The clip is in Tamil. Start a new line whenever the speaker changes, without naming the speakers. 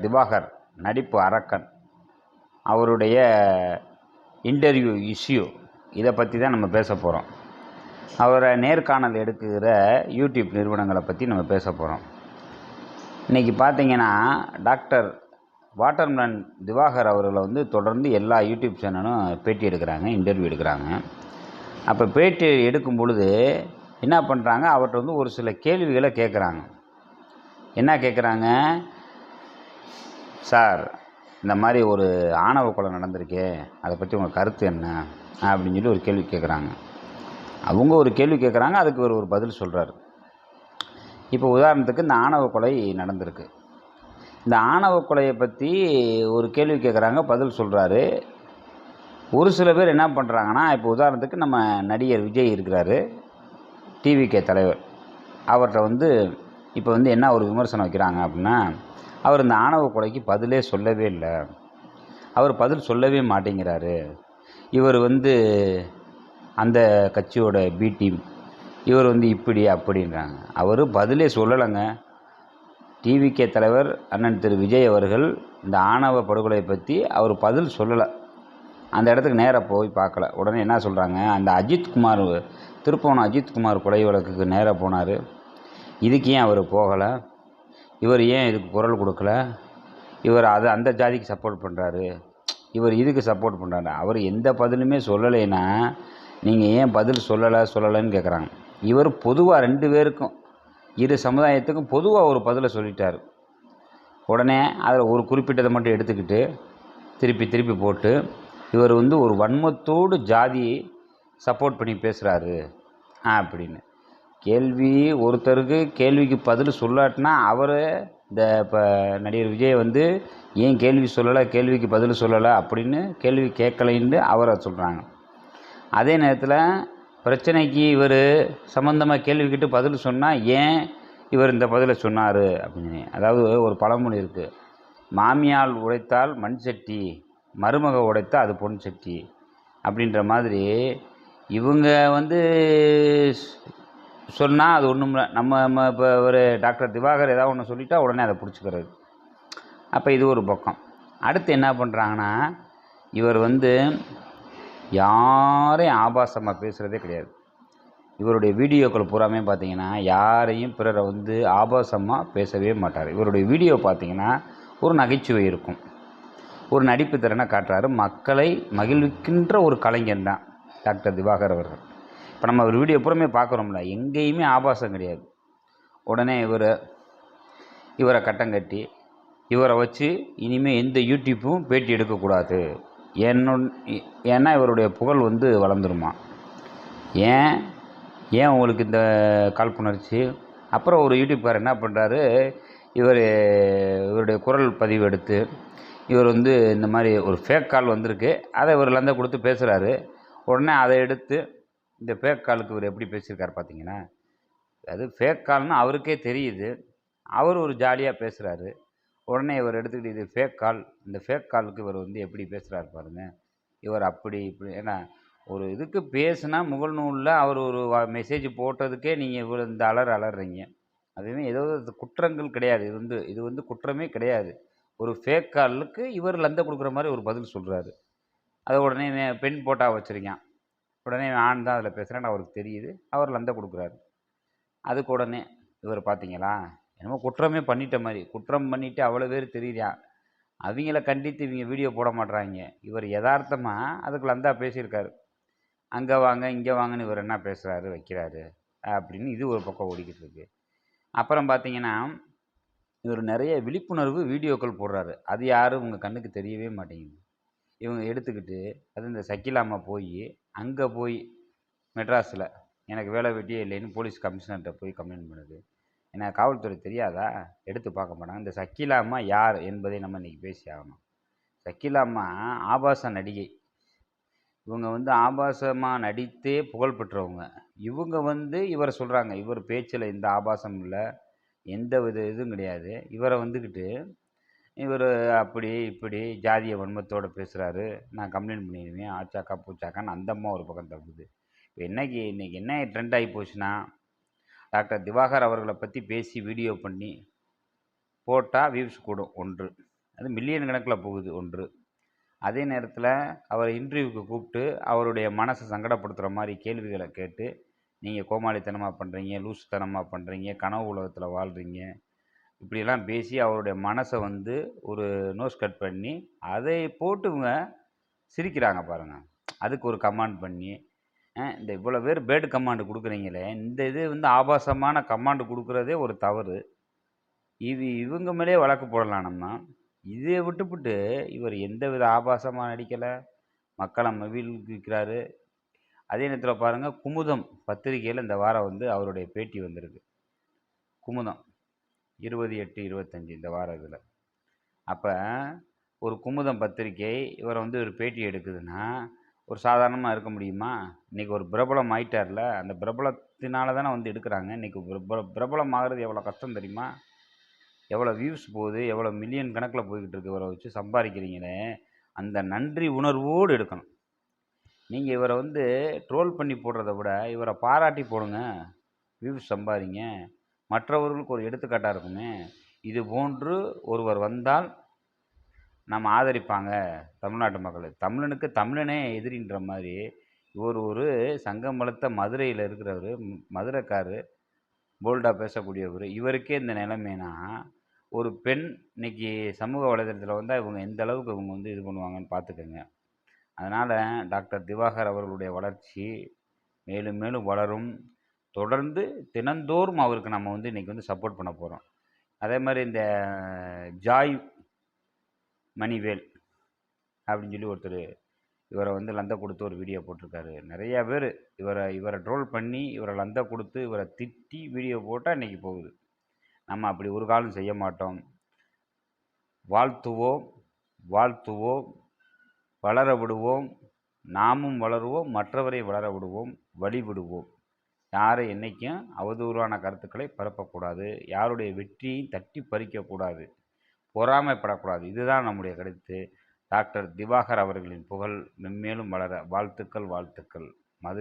திவாகர் நடிப்பு அரக்கன் அவருடைய இன்டர்வியூ இஷ்யூ இதை பற்றி தான் நம்ம பேச போகிறோம். அவரை நேர்காணல் எடுக்கிற யூடியூப் நிறுவனங்களை பற்றி நம்ம பேச போகிறோம். இன்றைக்கி பார்த்தீங்கன்னா டாக்டர் வாட்டர்மேன் திவாகர் அவர்களை தொடர்ந்து எல்லா யூடியூப் சேனலும் பேட்டி எடுக்கிறாங்க, இன்டர்வியூ எடுக்கிறாங்க. அப்போ பேட்டி எடுக்கும் பொழுது என்ன பண்ணுறாங்க, அவர்கிட்ட ஒரு சில கேள்விகளை கேட்குறாங்க. என்ன கேட்குறாங்க, சார் இந்த மாதிரி ஒரு ஆணவ கொலை நடந்திருக்கே, அதை பற்றி உங்கள் கருத்து என்ன அப்படின்னு சொல்லி ஒரு கேள்வி கேட்குறாங்க. அவங்க ஒரு கேள்வி கேட்குறாங்க, அதுக்கு ஒரு பதில் சொல்கிறார். இப்போ உதாரணத்துக்கு இந்த ஆணவ கொலை நடந்திருக்கு. இந்த ஆணவ கொலையை பற்றி ஒரு கேள்வி கேட்குறாங்க, பதில் சொல்கிறாரு. ஒரு சில பேர் என்ன பண்ணுறாங்கன்னா, இப்போ உதாரணத்துக்கு நம்ம நடிகர் விஜய் இருக்கிறாரு, டிவிகே தலைவர். அவர்கிட்ட இப்போ என்ன ஒரு விமர்சனம் வைக்கிறாங்க அப்படின்னா, அவர் இந்த ஆணவ கொலைக்கு பதிலே சொல்லவே இல்லை, அவர் பதில் சொல்லவே மாட்டேங்கிறாரு, இவர் அந்த கட்சியோட பி டீம், இவர் இப்படி அப்படின்றாங்க. அவர் பதிலே சொல்லலைங்க. டிவிகே தலைவர் அண்ணன் திரு விஜய் அவர்கள் இந்த ஆணவ படுகொலையை பற்றி அவர் பதில் சொல்லலை. அந்த இடத்துக்கு நேராக போய் பார்க்கல. உடனே என்ன சொல்கிறாங்க, அந்த அஜித்குமார், திருப்போணம் அஜித்குமார் கொலை வழக்குக்கு நேராக போனார், இதுக்கு ஏன் அவர் போகலை, இவர் ஏன் இதுக்கு குரல் கொடுக்கல, இவர் அந்த ஜாதிக்கு சப்போர்ட் பண்ணுறாரு, இவர் இதுக்கு சப்போர்ட் பண்ணுறாரு. அவர் எந்த பதிலுமே சொல்லலைன்னா நீங்கள் ஏன் பதில் சொல்லலைன்னு கேட்குறாங்க. இவர் பொதுவாக 2 பேருக்கும், இரு சமுதாயத்துக்கும் பொதுவாக ஒரு பதிலை சொல்லிட்டார். உடனே அதில் ஒரு குறிப்பிட்டதை மட்டும் எடுத்துக்கிட்டு திருப்பி போட்டு இவர் ஒரு வன்மத்தோடு ஜாதியை சப்போர்ட் பண்ணி பேசுகிறாரு அப்படின்னு. ஒருத்தருக்கு கேள்விக்கு பதில் சொல்லாட்டினா அவர் இப்போ நடிகர் விஜய் ஏன் கேள்வி சொல்லலை, கேள்விக்கு பதில் சொல்லலை அப்படின்னு கேள்வி கேட்கலைன்னு அவரை சொல்கிறாங்க. அதே நேரத்தில் பிரச்சனைக்கு இவர் சம்மந்தமாக கேள்விக்கிட்டு பதில் சொன்னால் ஏன் இவர் இந்த பதிலை சொன்னார் அப்படின்னு. அதாவது ஒரு பழமொழி இருக்குது, மாமியால் உடைத்தால் மண் சட்டி, மருமக உடைத்தால் அது பொன் சட்டி அப்படின்ற மாதிரி. இவங்க சொன்னால் அது ஒன்றும் இல்லை, நம்ம இப்போ ஒரு டாக்டர் திவாகர் ஏதாவது ஒன்று சொல்லிட்டா உடனே அதை பிடிச்சிக்கிறது. அப்போ இது ஒரு பக்கம். அடுத்து என்ன பண்ணுறாங்கன்னா, இவர் யாரையும் ஆபாசமாக பேசுகிறதே கிடையாது. இவருடைய வீடியோக்கள் பூராமே பார்த்திங்கன்னா யாரையும் பிறரை ஆபாசமாக பேசவே மாட்டார். இவருடைய வீடியோ பார்த்திங்கன்னா ஒரு நகைச்சுவை இருக்கும், ஒரு நடிப்பு திறனை காட்டுறாரு. மக்களை மகிழ்விக்கின்ற ஒரு கலைஞன் தான் டாக்டர் திவாகர் அவர்கள். இப்போ நம்ம ஒரு வீடியோ பூராமே பார்க்குறோம்ல, எங்கேயுமே ஆபாசம் கிடையாது. உடனே இவரை கட்டம் கட்டி இவரை வச்சு இனிமேல் எந்த யூடியூப்பும் பேட்டி எடுக்கக்கூடாது, ஏன்னா இவருடைய புகழ் வளர்ந்துருமா, ஏன் உங்களுக்கு இந்த காழ்ப்புணர்ச்சி. அப்புறம் ஒரு யூடியூப்காரர் என்ன பண்ணுறாரு, இவருடைய குரல் பதிவு எடுத்து இவர் இந்த மாதிரி ஒரு ஃபேக் கால் வந்திருக்கு, அதை இவர் லந்த கொடுத்து பேசுகிறாரு. உடனே அதை எடுத்து இந்த ஃபேக் காலுக்கு இவர் எப்படி பேசியிருக்கார் பார்த்தீங்கன்னா, அது ஃபேக் கால்னு அவருக்கே தெரியுது, அவர் ஒரு ஜாலியாக பேசுகிறாரு. உடனே இவர் எடுத்துக்கிட்டு இது ஃபேக் கால், இந்த ஃபேக் காலுக்கு இவர் எப்படி பேசுகிறாரு பாருங்கள், இவர் அப்படி இப்படி. ஏன்னா ஒரு இதுக்கு பேசுனா முகநூலில் அவர் ஒரு மெசேஜ் போட்டதுக்கே நீங்கள் இவ்வளோ இந்த அலறீங்க. அதுவுமே ஏதோ குற்றங்கள் கிடையாது, இது குற்றமே கிடையாது. ஒரு ஃபேக் காலுக்கு இவர் லந்த கொடுக்குற மாதிரி ஒரு பதில் சொல்கிறாரு. அதை உடனே பெண் போட்டா வச்சுருக்கான், உடனே ஆண் தான் அதில் பேசுகிறேன்னு அவருக்கு தெரியுது, அவர் லந்த கொடுக்குறாரு. அதுக்கு உடனே இவர் பார்த்தீங்களா என்னமோ குற்றமே பண்ணிட்ட மாதிரி, குற்றம் பண்ணிவிட்டு அவ்வளோ பேர் தெரியுறான், அவங்கள கண்டித்து இவங்க வீடியோ போட மாட்டுறாங்க. இவர் யதார்த்தமாக அதுக்கு லந்தா பேசியிருக்காரு, அங்கே வாங்க இங்கே வாங்கன்னு இவர் என்ன பேசுகிறாரு வைக்கிறாரு அப்படின்னு. இது ஒரு பக்கம் ஓடிக்கிட்டு இருக்கு. அப்புறம் பார்த்தீங்கன்னா இவர் நிறைய விழிப்புணர்வு வீடியோக்கள் போடுறாரு, அது யாரும் உங்கள் கண்ணுக்கு தெரியவே மாட்டேங்குது. இவங்க எடுத்துக்கிட்டு இந்த சக்கிலாமா அங்கே போய் மெட்ராஸில் எனக்கு வேலை வெட்டியே இல்லைன்னு போலீஸ் கமிஷனர்கிட்ட போய் கம்ப்ளைண்ட் பண்ணுது. ஏன்னா காவல்துறை தெரியாதா, எடுத்து பார்க்க மாட்டாங்க. இந்த சக்கிலாமா யார் என்பதை நம்ம இன்றைக்கி பேசி ஆகணும். சக்கிலாமா ஆபாச நடிகை. இவங்க ஆபாசமாக நடித்தே புகழ் பெற்றவங்க. இவங்க இவரை சொல்கிறாங்க, இவர் பேச்சில் எந்த ஆபாசம் இல்லை, எந்த வித இதுவும் கிடையாது. இவரை இவர் அப்படி இப்படி ஜாதிய வன்மத்தோடு பேசுகிறாரு, நான் கம்ப்ளைண்ட் பண்ணிடுவேன், ஆச்சாக்கா பூச்சாக்கான்னு அந்த அம்மா ஒரு பக்கம் தப்புது. இப்போ இன்றைக்கி என்ன ட்ரெண்ட் ஆகி போச்சுன்னா, டாக்டர் திவாகர் அவர்களை பற்றி பேசி வீடியோ பண்ணி போட்டால் வியூஸ் கூடும் 1. அது மில்லியன் கணக்கில் போகுது ஒன்று. அதே நேரத்தில் அவரை இன்டர்வியூக்கு கூப்பிட்டு அவருடைய மனசை சங்கடப்படுத்துகிற மாதிரி கேள்விகளை கேட்டு, நீங்கள் கோமாளித்தனமாக பண்ணுறீங்க, லூசுத்தனமாக பண்ணுறீங்க, கனவு உலகத்தில் வாழ்கிறீங்க, இப்படியெல்லாம் பேசி அவருடைய மனசை வந்து ஒரு நோஸ் கட் பண்ணி அதை போட்டு இவங்க சிரிக்கிறாங்க பாருங்கள். அதுக்கு ஒரு கமாண்ட் பண்ணி, இந்த இவ்வளோ பேர் பேடு கமாண்டு கொடுக்குறீங்களே, இந்த இது வந்து ஆபாசமான கமாண்டு கொடுக்குறதே ஒரு தவறு. இவங்க மேலே வழக்கு போடலாம் நம்ம. இதை விட்டுப்புட்டு இவர் எந்தவித ஆபாசமாக நடிக்கலை, மக்களை மகிழ்விக்கிறாரு. அதே நேரத்தில் பாருங்கள், குமுதம் பத்திரிகையில் இந்த வாரம் வந்து அவருடைய பேட்டி வந்திருக்கு. குமுதம் 28/25 இந்த வாரம் இதில். அப்போ ஒரு குமுதம் பத்திரிகை இவரை வந்து ஒரு பேட்டி எடுக்குதுன்னா ஒரு சாதாரணமாக இருக்க முடியுமா? இன்றைக்கி ஒரு பிரபலம் ஆயிட்டார்ல, அந்த பிரபலத்தினால தானே வந்து எடுக்கிறாங்க. இன்றைக்கி பிரபலம் ஆகிறது எவ்வளோ கஷ்டம் தெரியுமா? எவ்வளோ வியூஸ் போகுது, எவ்வளோ மில்லியன் கணக்கில் போய்கிட்டு இருக்கு. இவரை வச்சு சம்பாதிக்கிறீங்களே, அந்த நன்றி உணர்வோடு எடுக்கணும். நீங்கள் இவரை வந்து ட்ரோல் பண்ணி போடுறத விட இவரை பாராட்டி போடுங்க, வியூஸ் சம்பாதிங்க, மற்றவர்களுக்கு ஒரு எடுத்துக்காட்டாக இருக்குமே. இது போன்று ஒருவர் வந்தால் நம்ம ஆதரிப்பாங்க தமிழ்நாட்டு மக்கள். தமிழனுக்கு தமிழனே எதிரின்ற மாதிரி இவர் ஒரு சங்கம் வளர்த்த மதுரையில் இருக்கிறவர், மதுரைக்காரர், போல்டாக பேசக்கூடியவர். இவருக்கே இந்த நிலைமைனா ஒரு பெண் இன்னைக்கு சமூக வலைதளத்தில் வந்தால் இவங்க எந்த அளவுக்கு இவங்க வந்து இது பண்ணுவாங்கன்னு பார்த்துக்கோங்க. அதனால் டாக்டர் திவாகர் அவர்களுடைய வளர்ச்சி மேலும் மேலும் வளரும். தொடர்ந்து தினந்தோறும் அவருக்கு நம்ம வந்து இன்றைக்கி வந்து சப்போர்ட் பண்ண போகிறோம். அதே மாதிரி இந்த ஜாய் மணிவேல் அப்படின்னு சொல்லி ஒருத்தர் இவரை வந்து லந்த கொடுத்து ஒரு வீடியோ போட்டிருக்காரு. நிறையா பேர் இவரை ட்ரோல் பண்ணி இவரை லந்த கொடுத்து இவரை திட்டி வீடியோ போட்டால் இன்றைக்கி போகுது. நம்ம அப்படி ஒரு காலம் செய்ய மாட்டோம். வாழ்த்துவோம், வாழ்த்துவோம், வளர விடுவோம், நாமும் வளருவோம், மற்றவரை வளர விடுவோம், வழிவிடுவோம். யாரை என்றைக்கும் அவதூறான கருத்துக்களை பரப்பக்கூடாது, யாருடைய வெற்றியையும் தட்டி பறிக்கக்கூடாது, பொறாமைப்படக்கூடாது. இதுதான் நம்முடைய கருத்து. டாக்டர் திவாகர் அவர்களின் புகழ் மென்மேலும் வளர வாழ்த்துக்கள், வாழ்த்துக்கள். மதுரை